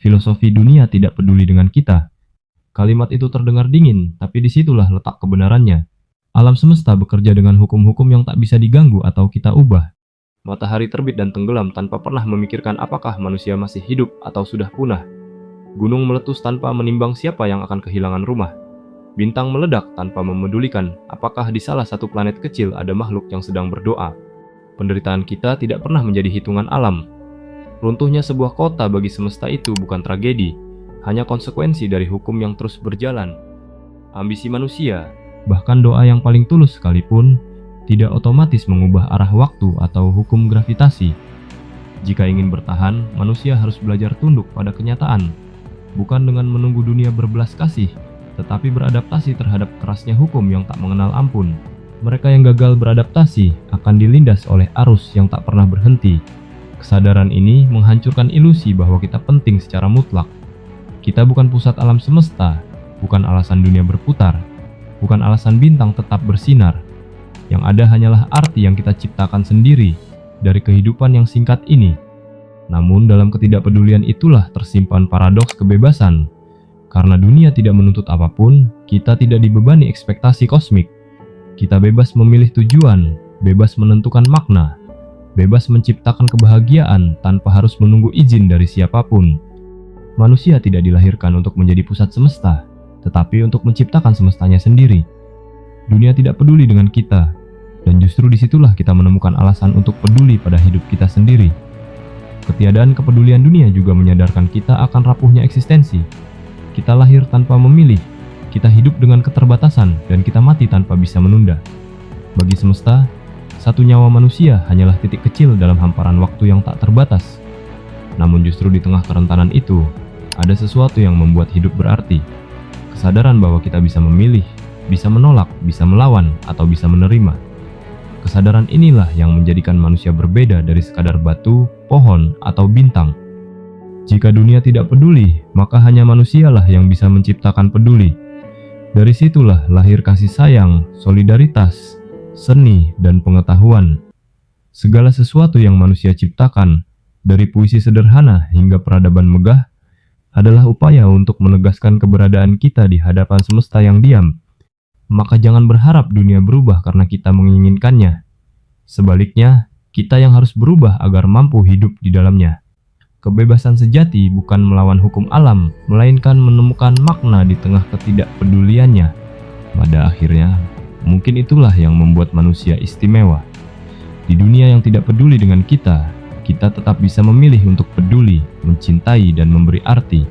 filosofi dunia tidak peduli dengan kita. Kalimat itu terdengar dingin, tapi disitulah letak kebenarannya. Alam semesta bekerja dengan hukum-hukum yang tak bisa diganggu atau kita ubah. Matahari terbit dan tenggelam tanpa pernah memikirkan apakah manusia masih hidup atau sudah punah. Gunung meletus tanpa menimbang siapa yang akan kehilangan rumah. Bintang meledak tanpa memedulikan apakah di salah satu planet kecil ada makhluk yang sedang berdoa. Penderitaan kita tidak pernah menjadi hitungan alam. Runtuhnya sebuah kota bagi semesta itu bukan tragedi, hanya konsekuensi dari hukum yang terus berjalan. Ambisi manusia, bahkan doa yang paling tulus sekalipun, tidak otomatis mengubah arah waktu atau hukum gravitasi. Jika ingin bertahan, manusia harus belajar tunduk pada kenyataan, bukan dengan menunggu dunia berbelas kasih, tetapi beradaptasi terhadap kerasnya hukum yang tak mengenal ampun. Mereka yang gagal beradaptasi akan dilindas oleh arus yang tak pernah berhenti. Kesadaran ini menghancurkan ilusi bahwa kita penting secara mutlak. Kita bukan pusat alam semesta, bukan alasan dunia berputar, bukan alasan bintang tetap bersinar. Yang ada hanyalah arti yang kita ciptakan sendiri dari kehidupan yang singkat ini. Namun dalam ketidakpedulian itulah tersimpan paradoks kebebasan. Karena dunia tidak menuntut apapun, kita tidak dibebani ekspektasi kosmik. Kita bebas memilih tujuan, bebas menentukan makna, bebas menciptakan kebahagiaan tanpa harus menunggu izin dari siapapun. Manusia tidak dilahirkan untuk menjadi pusat semesta, tetapi untuk menciptakan semestanya sendiri. Dunia tidak peduli dengan kita, dan justru disitulah kita menemukan alasan untuk peduli pada hidup kita sendiri. Ketiadaan kepedulian dunia juga menyadarkan kita akan rapuhnya eksistensi. Kita lahir tanpa memilih, kita hidup dengan keterbatasan, dan kita mati tanpa bisa menunda. Bagi semesta, satu nyawa manusia hanyalah titik kecil dalam hamparan waktu yang tak terbatas. Namun justru di tengah kerentanan itu, ada sesuatu yang membuat hidup berarti. Kesadaran bahwa kita bisa memilih, bisa menolak, bisa melawan, atau bisa menerima. Kesadaran inilah yang menjadikan manusia berbeda dari sekadar batu, pohon, atau bintang. Jika dunia tidak peduli, maka hanya manusialah yang bisa menciptakan peduli. Dari situlah lahir kasih sayang, solidaritas, seni, dan pengetahuan. Segala sesuatu yang manusia ciptakan, dari puisi sederhana hingga peradaban megah, adalah upaya untuk menegaskan keberadaan kita di hadapan semesta yang diam. Maka jangan berharap dunia berubah karena kita menginginkannya. Sebaliknya, kita yang harus berubah agar mampu hidup di dalamnya. Kebebasan sejati bukan melawan hukum alam, melainkan menemukan makna di tengah ketidakpeduliannya. Pada akhirnya, mungkin itulah yang membuat manusia istimewa. Di dunia yang tidak peduli dengan kita tetap bisa memilih untuk peduli, mencintai, dan memberi arti.